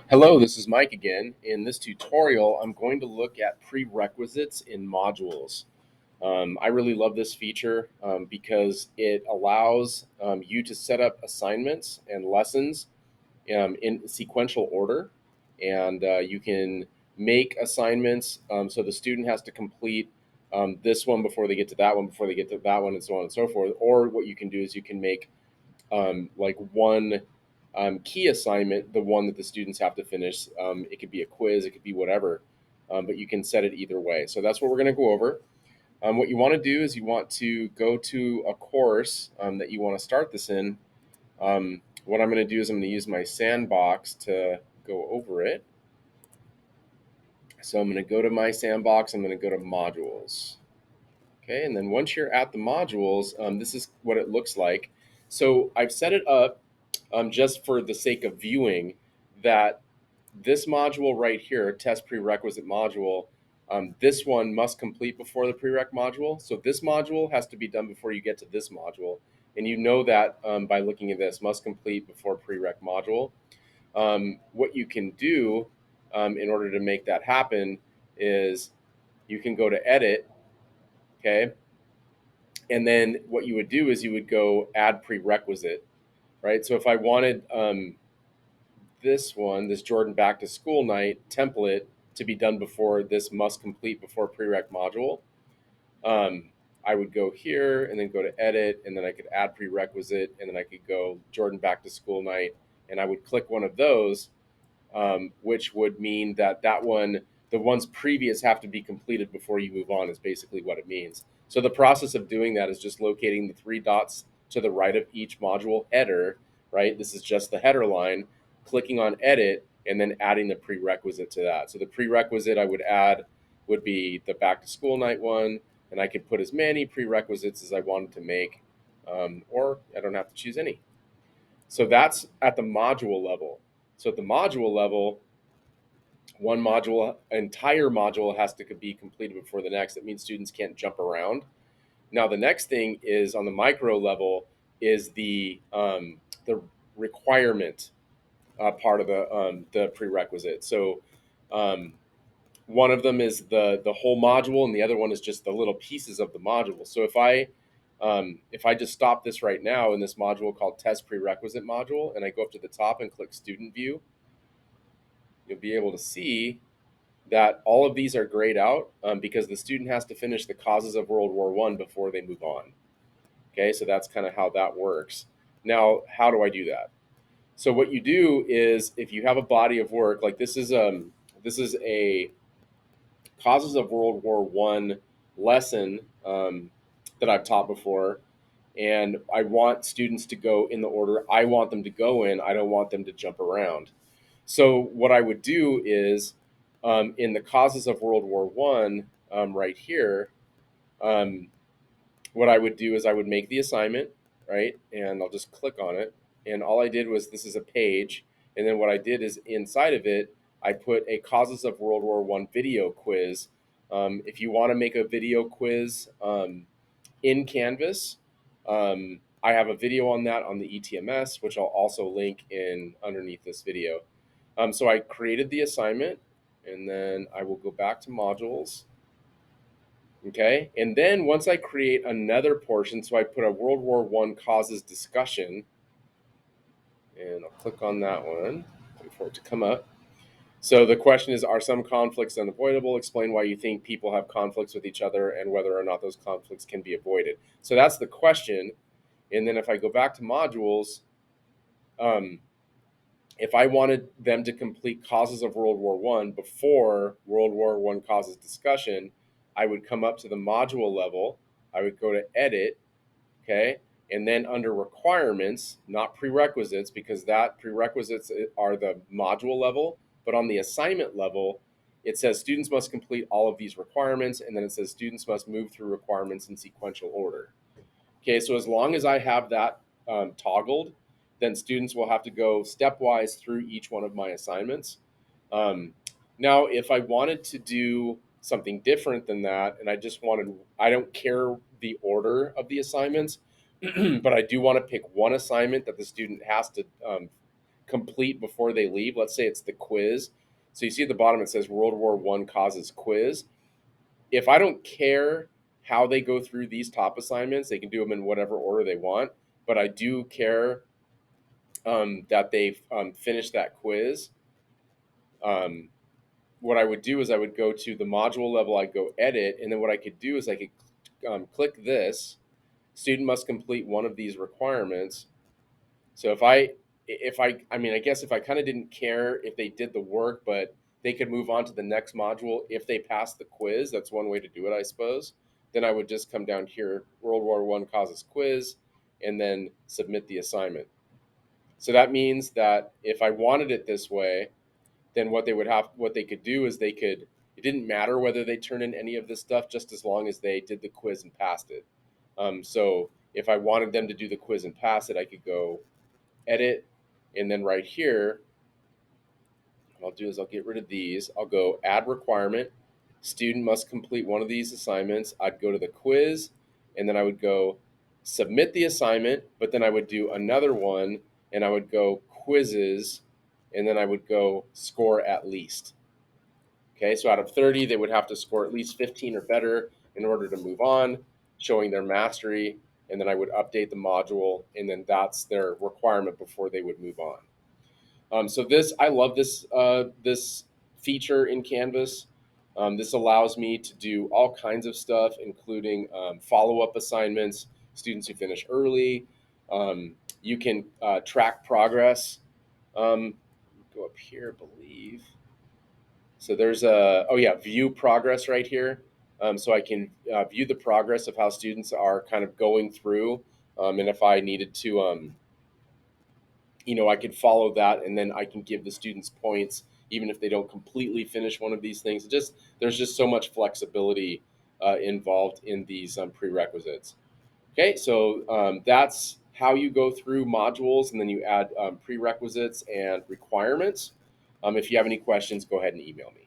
Hello, this is Mike again. In this tutorial, I'm going to look at prerequisites in modules. I really love this feature because it allows you to set up assignments and lessons in sequential order. And you can make assignments so the student has to complete this one before they get to that one, before they get to that one, and so on and so forth. Or what you can do is you can make like one key assignment, the one that the students have to finish. It could be a quiz, it could be whatever, but you can set it either way. So that's what we're going to go over. What you want to do is you want to go to a course that you want to start this in. What I'm going to do is I'm going to use my sandbox to go over it. So I'm going to go to my sandbox, I'm going to go to modules. Okay, and then once you're at the modules, this is what it looks like. So I've set it up just for the sake of viewing that this module right here, test prerequisite module, this one must complete before the prereq module. So this module has to be done before you get to this module. And you know that by looking at this, must complete before prereq module. What you can do in order to make that happen is you can go to edit, okay? And then what you would do is you would go add prerequisite, right? So if I wanted this one, this Jordan back to school night template to be done before this must complete before prereq module, I would go here and then go to edit, and then I could add prerequisite, and then I could go Jordan back to school night, and I would click one of those, which would mean that the ones previous have to be completed before you move on, is basically what it means. So the process of doing that is just locating the three dots to the right of each module header, right? This is just the header line, clicking on edit, and then adding the prerequisite to that. So the prerequisite I would add would be the back to school night one, and I could put as many prerequisites as I wanted to make, or I don't have to choose any. So that's at the module level. So at the module level, one module, entire module has to be completed before the next. That means students can't jump around. Now the next thing is on the micro level is the requirement part of the prerequisite. So um, one of them is the whole module, and the other one is just the little pieces of the module. So if I just stop this right now in this module called test prerequisite module, and I go up to the top and click student view, you'll be able to see that all of these are grayed out because the student has to finish the causes of World War One before they move on. Okay, so that's kind of how that works. Now, how do I do that? So what you do is if you have a body of work, like this is a causes of World War One lesson that I've taught before, and I want students to go in the order I want them to go in. I don't want them to jump around. So what I would do is in the causes of World War One, right here, um, what I would do is I would make the assignment, right, and I'll just click on it, and all I did was this is a page, and then what I did is inside of it I put a causes of World War One video quiz. If you want to make a video quiz in Canvas, I have a video on that on the ETMS, which I'll also link in underneath this video. So I created the assignment, and then I will go back to modules. Okay, and then once I create another portion, so I put a World War One causes discussion, and I'll click on that one, wait for it to come up. So the question is, are some conflicts unavoidable? Explain why you think people have conflicts with each other and whether or not those conflicts can be avoided. So that's the question. And then if I go back to modules, um, if I wanted them to complete causes of World War One before World War One causes discussion, I would come up to the module level. I would go to edit, okay, and then under requirements, not prerequisites, because that prerequisites are the module level, but on the assignment level, it says students must complete all of these requirements, and then it says students must move through requirements in sequential order. Okay, so as long as I have that toggled, then students will have to go stepwise through each one of my assignments. Um, Now, if I wanted to do something different than that, and I don't care the order of the assignments, but I do want to pick one assignment that the student has to complete before they leave. Let's say it's the quiz. So you see at the bottom it says World War One causes quiz. If I don't care how they go through these top assignments, they can do them in whatever order they want. But I do care that they finish that quiz. Um, what I would do is I would go to the module level, I'd go edit, and then what I could do is I could click this. Student must complete one of these requirements. So I mean, I guess if I kind of didn't care if they did the work, but they could move on to the next module if they passed the quiz. That's one way to do it, I suppose. Then I would just come down here, World War One causes quiz, and then submit the assignment. So that means that if I wanted it this way, then what they could do is it didn't matter whether they turned in any of this stuff, just as long as they did the quiz and passed it. So if I wanted them to do the quiz and pass it, I could go edit, and then right here, what I'll do is I'll get rid of these. I'll go add requirement. Student must complete one of these assignments. I'd go to the quiz, and then I would go submit the assignment, but then I would do another one, and I would go quizzes, and then I would go score at least. Okay, so out of 30, they would have to score at least 15 or better in order to move on, showing their mastery, and then I would update the module, and then that's their requirement before they would move on. So I love this feature in Canvas. This allows me to do all kinds of stuff, including follow-up assignments, students who finish early. You can track progress. Go up here, I believe. So there's view progress right here. So I can view the progress of how students are kind of going through, and if I needed to I could follow that, and then I can give the students points even if they don't completely finish one of these things. There's just so much flexibility involved in these prerequisites. Okay, so that's how you go through modules, and then you add prerequisites and requirements. If you have any questions, go ahead and email me.